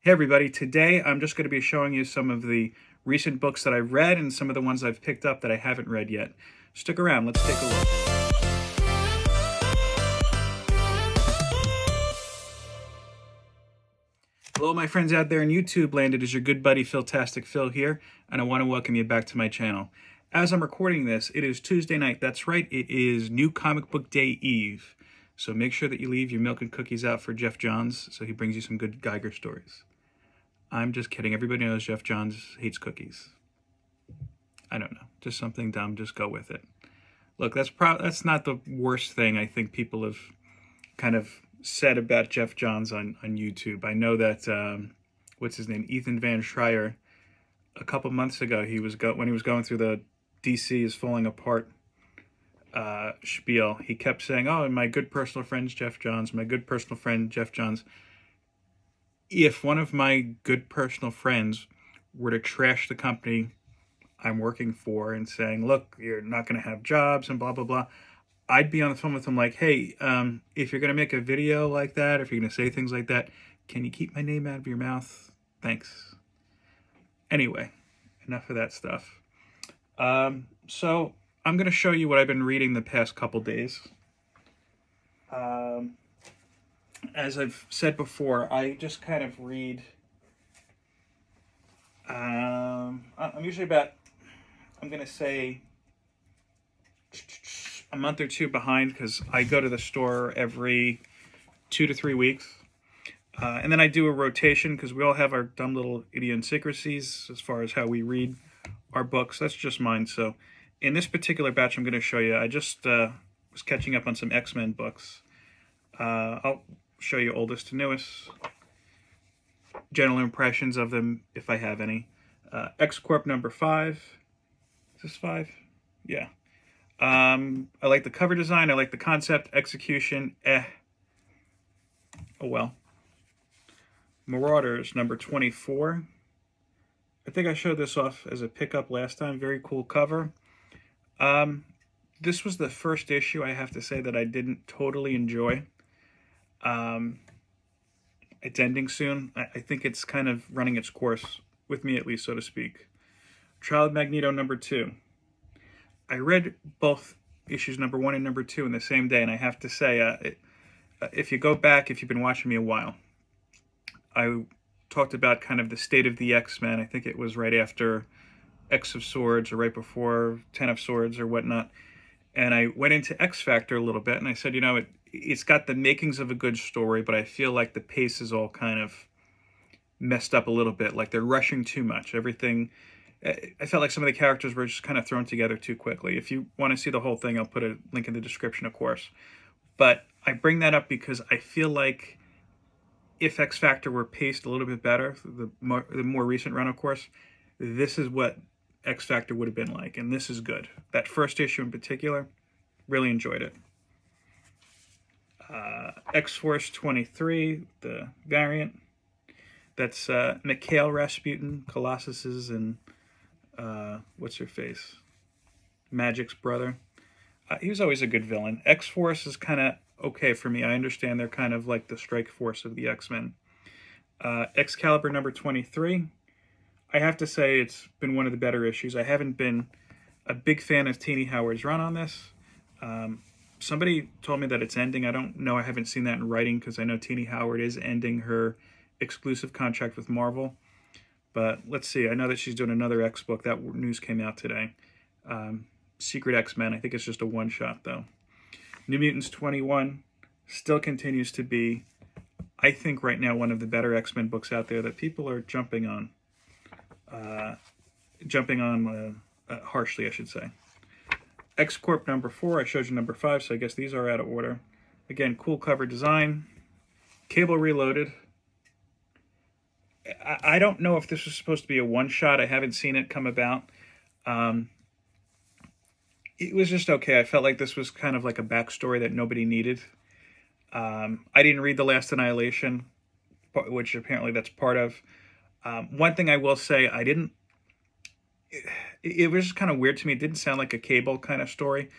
Hey everybody, today I'm just going to be showing you some of the recent books that I've read and some of the ones I've picked up that I haven't read yet. Stick around, let's take a look. Hello my friends out there in YouTube land, it is your good buddy Philtastic Phil here, and I want to welcome you back to my channel. As I'm recording this, it is Tuesday night, that's right, it is New Comic Book Day Eve. So make sure that you leave your milk and cookies out for Jeff Johns so he brings you some good Geiger stories. I'm just kidding. Everybody knows Jeff Johns hates cookies. I don't know. Just something dumb. Just go with it. Look, that's not the worst thing I think people have kind of said about Jeff Johns on YouTube. I know that, what's his name? Ethan Van Schreier, a couple months ago, when he was going through the DC is falling apart spiel, he kept saying, oh, my good personal friend's Jeff Johns, my good personal friend Jeff Johns. If one of my good personal friends were to trash the company I'm working for and saying, look, you're not going to have jobs and blah, blah, blah, I'd be on the phone with him like, hey, if you're going to make a video like that, if you're going to say things like that, can you keep my name out of your mouth? Thanks. Anyway, enough of that stuff. So I'm going to show you what I've been reading the past couple days. As I've said before, I just kind of read, I'm usually about, I'm going to say, a month or two behind because I go to the store every 2 to 3 weeks. And then I do a rotation because we all have our dumb little idiosyncrasies as far as how we read our books. That's just mine. So in this particular batch I'm going to show you, I just was catching up on some X-Men books. I'll show you oldest to newest, general impressions of them if I have any. X-Corp number 5. Is this 5? Yeah. I like the cover design. I like the concept. Execution, Oh well. Marauders number 24. I think I showed this off as a pickup last time. Very cool cover. This was the first issue, I have to say, that I didn't totally enjoy. It's ending soon. I think it's kind of running its course, with me at least, so to speak. Trial of Magneto number 2. I read both issues number 1 and number 2 in the same day, and I have to say, if you go back, if you've been watching me a while, I talked about kind of the state of the X-Men. I think it was right after X of Swords or right before 10 of Swords or whatnot. And I went into X Factor a little bit, and I said, you know, it's got the makings of a good story, but I feel like the pace is all kind of messed up a little bit. Like they're rushing too much. Everything, I felt like some of the characters were just kind of thrown together too quickly. If you want to see the whole thing, I'll put a link in the description, of course. But I bring that up because I feel like if X Factor were paced a little bit better, the more recent run, of course, this is what X Factor would have been like, and this is good. That first issue in particular, really enjoyed it. X-Force 23, the variant. That's Mikhail Rasputin, Colossus's and what's her face? Magic's brother. He was always a good villain. X-Force is kind of okay for me. I understand they're kind of like the strike force of the X-Men. Excalibur number 23. I have to say it's been one of the better issues. I haven't been a big fan of Tini Howard's run on this. Somebody told me that it's ending. I don't know. I haven't seen that in writing because I know Tini Howard is ending her exclusive contract with Marvel. But let's see. I know that she's doing another X book. That news came out today. Secret X-Men. I think it's just a one-shot, though. New Mutants 21 still continues to be, I think right now, one of the better X-Men books out there that people are jumping on. Harshly, I should say. X-Corp number 4, I showed you number 5, so I guess these are out of order. Again, cool cover design. Cable Reloaded. I don't know if this was supposed to be a one-shot. I haven't seen it come about. It was just okay. I felt like this was kind of like a backstory that nobody needed. I didn't read The Last Annihilation, which apparently that's part of. One thing I will say, it was just kind of weird to me. It didn't sound like a Cable kind of story.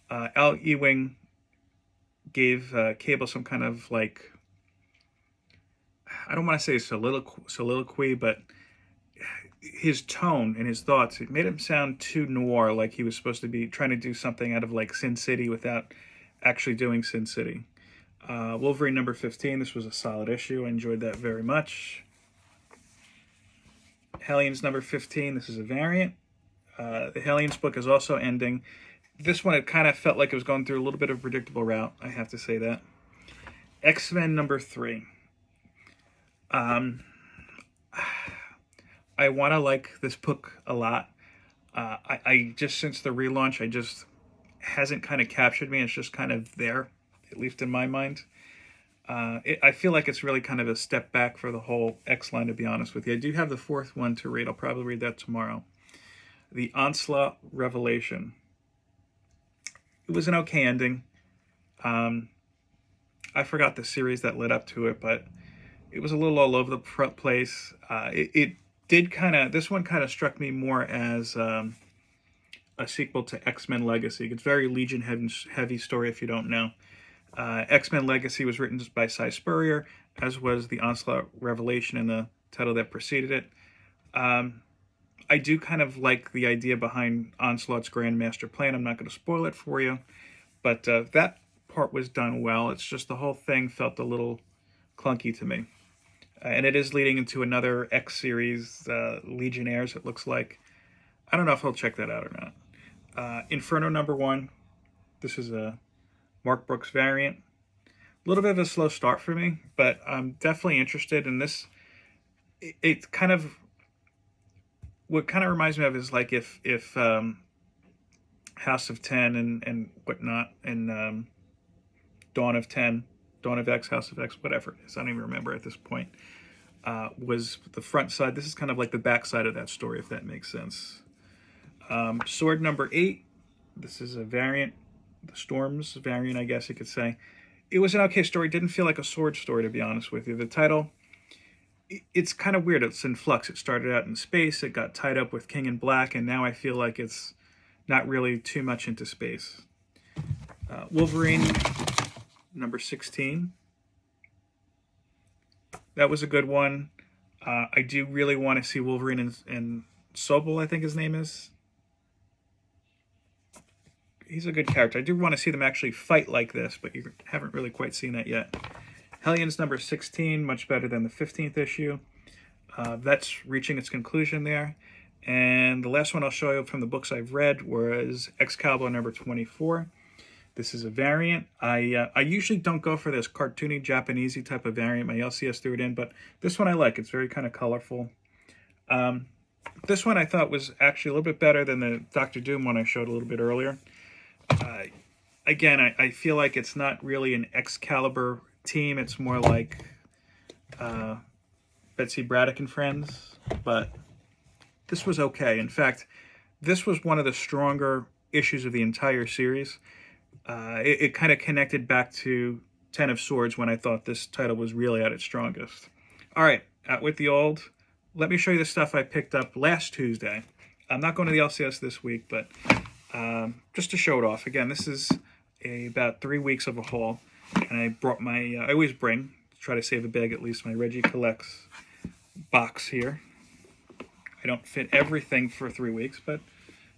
Al Ewing gave Cable some kind of like, I don't want to say soliloquy, but his tone and his thoughts, it made him sound too noir, like he was supposed to be trying to do something out of like Sin City without actually doing Sin City. Wolverine number 15, this was a solid issue. I enjoyed that very much. Hellions number 15, this is a variant. The Hellions book is also ending. This one, it kind of felt like it was going through a little bit of a predictable route, I have to say that. X-Men number 3. I want to like this book a lot. I just, since the relaunch, I just hasn't kind of captured me. It's just kind of there, at least in my mind. I feel like it's really kind of a step back for the whole X line, to be honest with you. I do have the 4th one to read. I'll probably read that tomorrow. The Onslaught Revelation. It was an okay ending. I forgot the series that led up to it, but it was a little all over the place. It did kind of, this one kind of struck me more as a sequel to X-Men Legacy. It's very Legion heavy story, if you don't know. X-Men Legacy was written by Cy Spurrier, as was the Onslaught Revelation in the title that preceded it. I do kind of like the idea behind Onslaught's Grand Master Plan. I'm not going to spoil it for you, but that part was done well. It's just the whole thing felt a little clunky to me. And it is leading into another X series, Legionnaires, it looks like. I don't know if I'll check that out or not. Inferno number 1. This is a Mark Brooks variant. A little bit of a slow start for me, but I'm definitely interested in this. It kind of, what kind of reminds me of is like if House of 10 and whatnot, and Dawn of 10, Dawn of X, House of X, whatever it is, I don't even remember at this point, was the front side. This is kind of like the back side of that story, if that makes sense. Sword number 8. This is a variant, the Storms variant, I guess you could say. It was an okay story. It didn't feel like a Sword story, to be honest with you. The title, it's kind of weird. It's in flux. It started out in space. It got tied up with King in Black, and now I feel like it's not really too much into space. Wolverine number 16. That was a good one. I do really want to see Wolverine and Sobel, I think his name is. He's a good character. I do want to see them actually fight like this, but you haven't really quite seen that yet. Hellions number 16, much better than the 15th issue. That's reaching its conclusion there. And the last one I'll show you from the books I've read was Excalibur Number 24. This is a variant. I usually don't go for this cartoony Japanesey type of variant. My LCS threw it in, but this one I like. It's very kind of colorful. This one I thought was actually a little bit better than the Doctor Doom one I showed a little bit earlier. Again, I feel like it's not really an Excalibur team. It's more like Betsy Braddock and Friends, but this was okay. In fact, this was one of the stronger issues of the entire series. It kind of connected back to 10 of Swords when I thought this title was really at its strongest. All right, out with the old. Let me show you the stuff I picked up last Tuesday. I'm not going to the LCS this week, but just to show it off. Again, this is about 3 weeks of a haul, and I brought my, I always bring, try to save a bag at least, my Reggie Collects box here. I don't fit everything for 3 weeks, but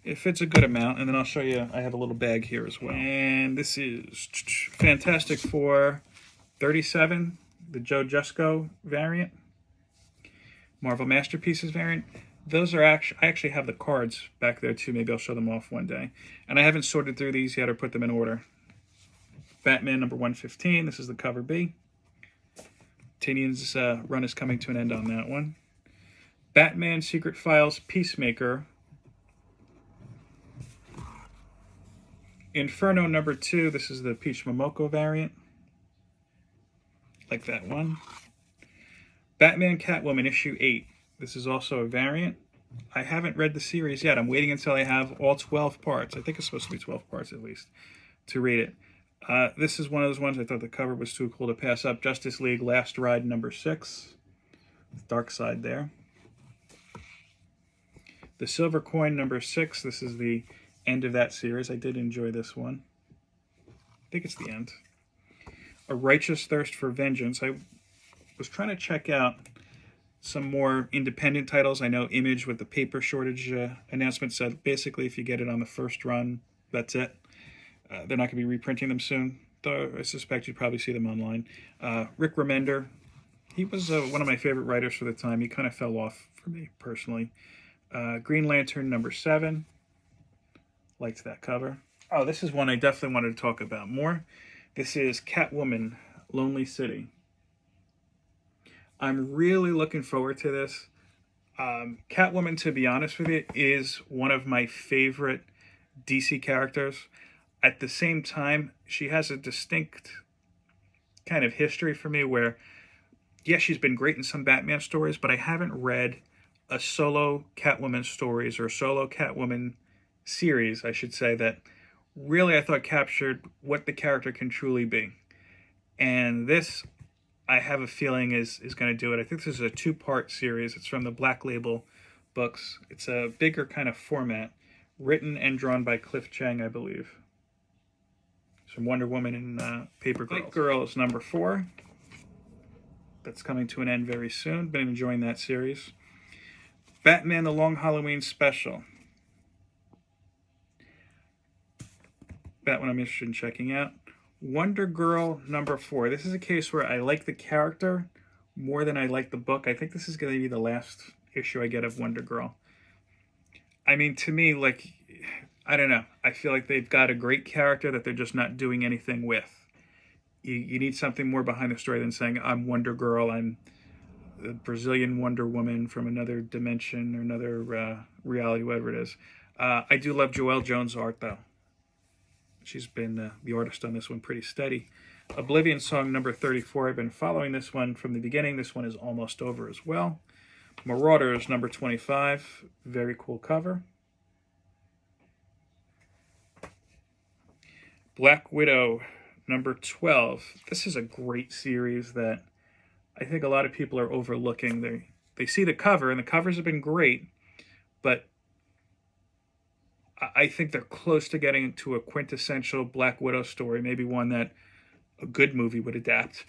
it fits a good amount, and then I'll show you, I have a little bag here as well. And this is Fantastic Four 37, the Joe Jusko variant, Marvel Masterpieces variant. Those are actually, I actually have the cards back there too. Maybe I'll show them off one day. And I haven't sorted through these yet or put them in order. Batman number 115, this is the cover B. Tinian's run is coming to an end on that one. Batman Secret Files Peacemaker. Inferno number 2, this is the Peach Momoko variant. Like that one. Batman Catwoman issue 8. This is also a variant. I haven't read the series yet. I'm waiting until I have all 12 parts. I think it's supposed to be 12 parts at least to read it. This is one of those ones I thought the cover was too cool to pass up. Justice League Last Ride number 6. Dark Side there. The Silver Coin number 6. This is the end of that series. I did enjoy this one. I think it's the end. A Righteous Thirst for Vengeance. I Was trying to check out some more independent titles. I know Image with the paper shortage announcement said basically if you get it on the first run, that's it. They're not going to be reprinting them soon, though I suspect you'd probably see them online. Rick Remender, he was one of my favorite writers for the time. He kind of fell off for me personally. Green Lantern number 7. Liked that cover. Oh, this is one I definitely wanted to talk about more. This is Catwoman, Lonely City. I'm really looking forward to this. Catwoman, to be honest with you, is one of my favorite DC characters. At the same time, she has a distinct kind of history for me where, yes, she's been great in some Batman stories, but I haven't read a solo Catwoman stories or solo Catwoman series, I should say, that really I thought captured what the character can truly be. And this, I have a feeling, is going to do it. I think this is a 2-part series. It's from the Black Label books. It's a bigger kind of format, written and drawn by Cliff Chiang, I believe. It's from Wonder Woman and Paper Girls. Fight Girls number 4. That's coming to an end very soon. Been enjoying that series. Batman The Long Halloween Special. That one I'm interested in checking out. Wonder Girl number 4. This is a case where I like the character more than I like the book. I think this is going to be the last issue I get of Wonder Girl. I mean, to me, like, I don't know. I feel like they've got a great character that they're just not doing anything with. You need something more behind the story than saying, I'm Wonder Girl, I'm a Brazilian Wonder Woman from another dimension or another reality, whatever it is. I do love Joelle Jones' art, though. She's been the artist on this one pretty steady. Oblivion Song number 34. I've been following this one from the beginning. This one is almost over as well. Marauders number 25. Very cool cover. Black Widow number 12. This is a great series that I think a lot of people are overlooking. They see the cover, and the covers have been great, but I think they're close to getting to a quintessential Black Widow story, maybe one that a good movie would adapt.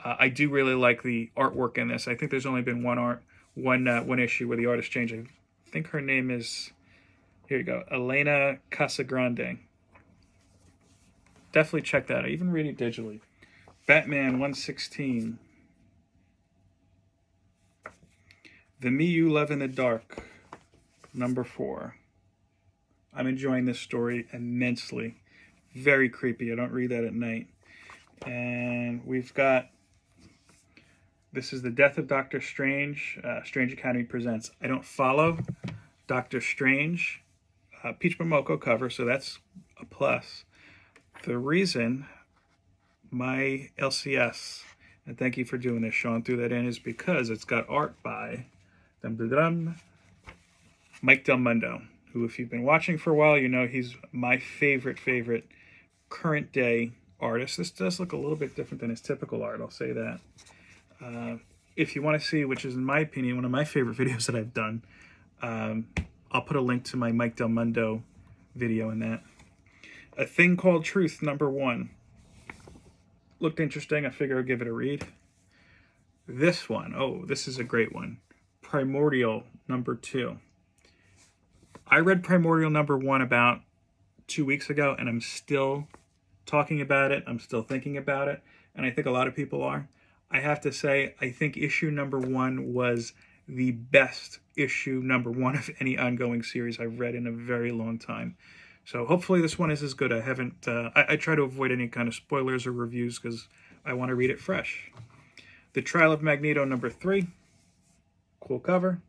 I do really like the artwork in this. I think there's only been one issue where the artist changed. I think her name is, here you go, Elena Casagrande. Definitely check that out. Even read it digitally. Batman 116. The Me You Love in the Dark, number 4. I'm enjoying this story immensely. Very creepy. I don't read that at night. And we've got, this is The Death of Doctor Strange. Strange Academy presents. I don't follow Doctor Strange. Peach Momoko cover, so that's a plus. The reason my LCS, and thank you for doing this, Sean, threw that in, is because it's got art by Mike Del Mundo, who, if you've been watching for a while, you know he's my favorite current day artist. This does look a little bit different than his typical art, I'll say that. If you want to see, which is in my opinion one of my favorite videos that I've done, I'll put a link to my Mike Del Mundo video in that. A Thing Called Truth, number 1. Looked interesting. I figure I'll give it a read. This one, oh, this is a great one. Primordial Number 2. I read Primordial Number 1 about 2 weeks ago, and I'm still talking about it. I'm still thinking about it, and I think a lot of people are. I have to say, I think issue number 1 was the best issue number 1 of any ongoing series I've read in a very long time. So hopefully this one is as good. I try to avoid any kind of spoilers or reviews because I want to read it fresh. The Trial of Magneto number 3. Cool cover.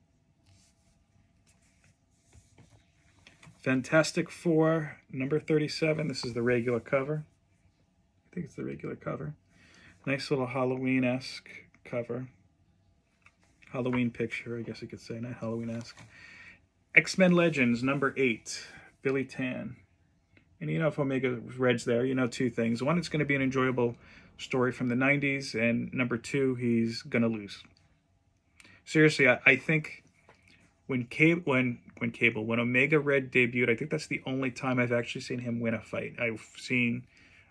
Fantastic Four number 37. This is the regular cover. I think it's the regular cover. Nice little Halloween-esque cover. Halloween picture, I guess you could say, not Halloween-esque. X-Men Legends number 8. Billy Tan. And you know, if Omega Red's there, you know 2 things. One, it's going to be an enjoyable story from the 90s, and number 2, he's going to lose. Seriously, I think when Omega Red debuted, I think that's the only time I've actually seen him win a fight. I've seen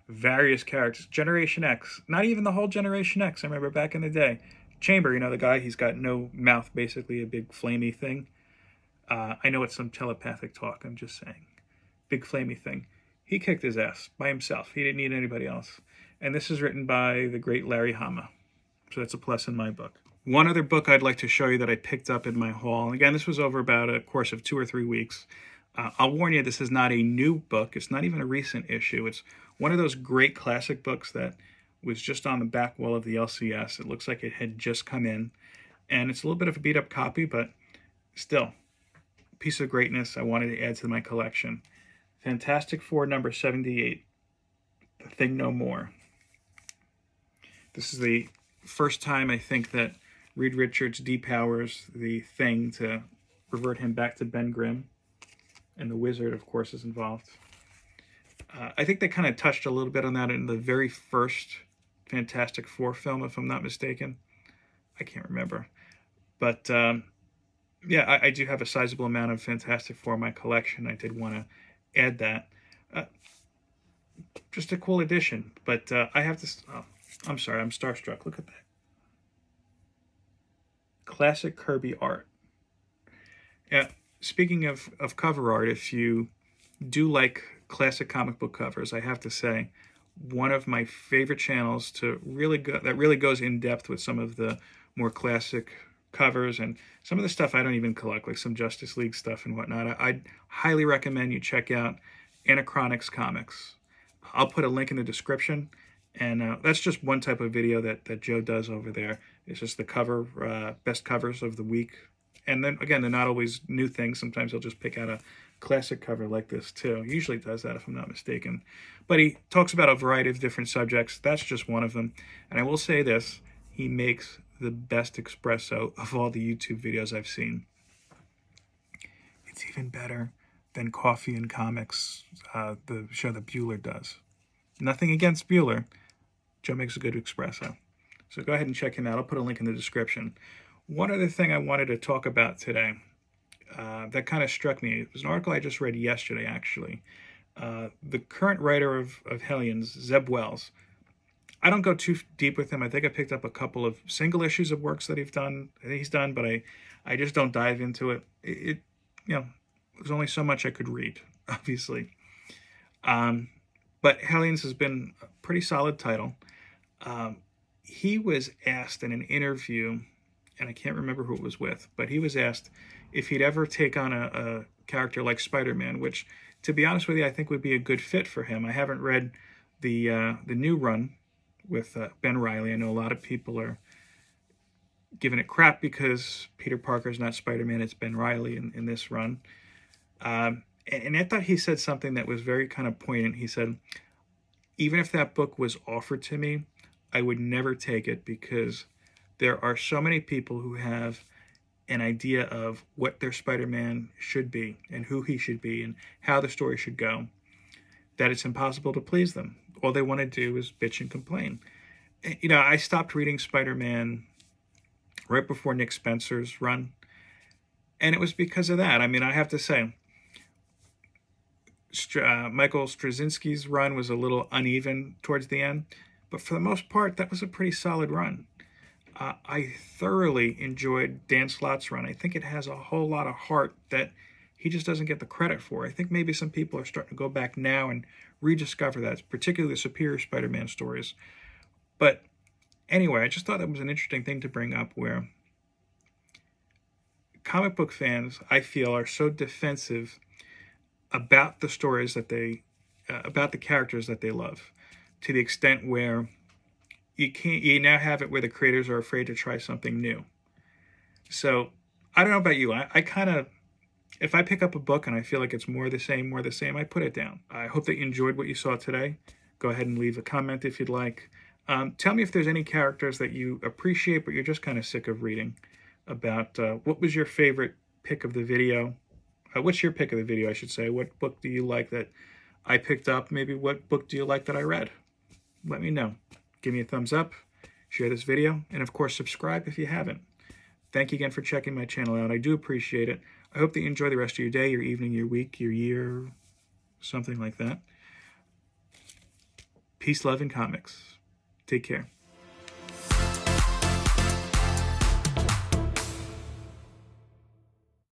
various characters. Generation X, not even the whole Generation X. I remember back in the day. Chamber, you know, the guy, he's got no mouth, basically a big flamey thing. I know it's some telepathic talk, I'm just saying. Big flamey thing. He kicked his ass by himself. He didn't need anybody else. And this is written by the great Larry Hama. So that's a plus in my book. One other book I'd like to show you that I picked up in my haul. And again, this was over about a course of 2 or 3 weeks. I'll warn you, this is not a new book. It's not even a recent issue. It's one of those great classic books that was just on the back wall of the LCS. It looks like it had just come in. And it's a little bit of a beat-up copy, but still, a piece of greatness I wanted to add to my collection. Fantastic Four number 78, The Thing No More. This is the first time, I think, that Reed Richards depowers the Thing to revert him back to Ben Grimm. And the Wizard, of course, is involved. I think they kind of touched a little bit on that in the very first Fantastic Four film, if I'm not mistaken. I can't remember. But, yeah, I do have a sizable amount of Fantastic Four in my collection. I did want to add that. Just a cool addition. But I have this... Oh, I'm sorry, I'm starstruck. Look at that. Classic Kirby art. Yeah. Speaking of cover art, if you do like classic comic book covers, I have to say, one of my favorite channels to that really goes in depth with some of the more classic covers and some of the stuff I don't even collect, like some Justice League stuff and whatnot. I'd highly recommend you check out Anachronic's Comics. I'll put a link in the description, and that's just one type of video that Joe does over there. It's just the cover, best covers of the week. And then, again, they're not always new things. Sometimes he'll just pick out a classic cover like this, too. He usually does that, if I'm not mistaken. But he talks about a variety of different subjects. That's just one of them. And I will say this. He makes the best espresso of all the YouTube videos I've seen. It's even better than Coffee and Comics, the show that Bueller does. Nothing against Bueller. Joe makes a good espresso. So go ahead and check him out. I'll put a link in the description. One other thing I wanted to talk about today that kind of struck me. It was an article I just read yesterday, actually. The current writer of Hellions, Zeb Wells. I don't go too deep with him. I think I picked up a couple of single issues of works that he's done, but I just don't dive into it. There's only so much I could read, obviously. But Hellions has been a pretty solid title. He was asked in an interview, and I can't remember who it was with, but he was asked if he'd ever take on a character like Spider-Man, which, to be honest with you, I think would be a good fit for him. I haven't read the new run with Ben Reilly. I know a lot of people are giving it crap because Peter Parker's not Spider-Man, it's Ben Reilly in this run. And I thought he said something that was very kind of poignant. He said, even if that book was offered to me, I would never take it because there are so many people who have an idea of what their Spider-Man should be and who he should be and how the story should go, that it's impossible to please them. All they want to do is bitch and complain. You know, I stopped reading Spider-Man right before Nick Spencer's run, and it was because of that. I mean, I have to say, Michael Straczynski's run was a little uneven towards the end, but for the most part, that was a pretty solid run. I thoroughly enjoyed Dan Slott's run. I think it has a whole lot of heart that he just doesn't get the credit for. I think maybe some people are starting to go back now and rediscover that, particularly the Superior Spider-Man stories. But anyway, I just thought that was an interesting thing to bring up, where comic book fans, I feel, are so defensive about the stories that about the characters that they love, to the extent where you now have it where the creators are afraid to try something new. So I don't know about you. I kind of, if I pick up a book and I feel like it's more the same, I put it down. I hope that you enjoyed what you saw today. Go ahead and leave a comment if you'd like. Tell me if there's any characters that you appreciate, but you're just kind of sick of reading about. What was your favorite pick of the video? What's your pick of the video, I should say? What book do you like that I picked up? Maybe what book do you like that I read? Let me know. Give me a thumbs up, share this video, and of course subscribe if you haven't. Thank you again for checking my channel out. I do appreciate it. I hope that you enjoy the rest of your day, your evening, your week, your year, something like that. Peace, love, and comics. Take care.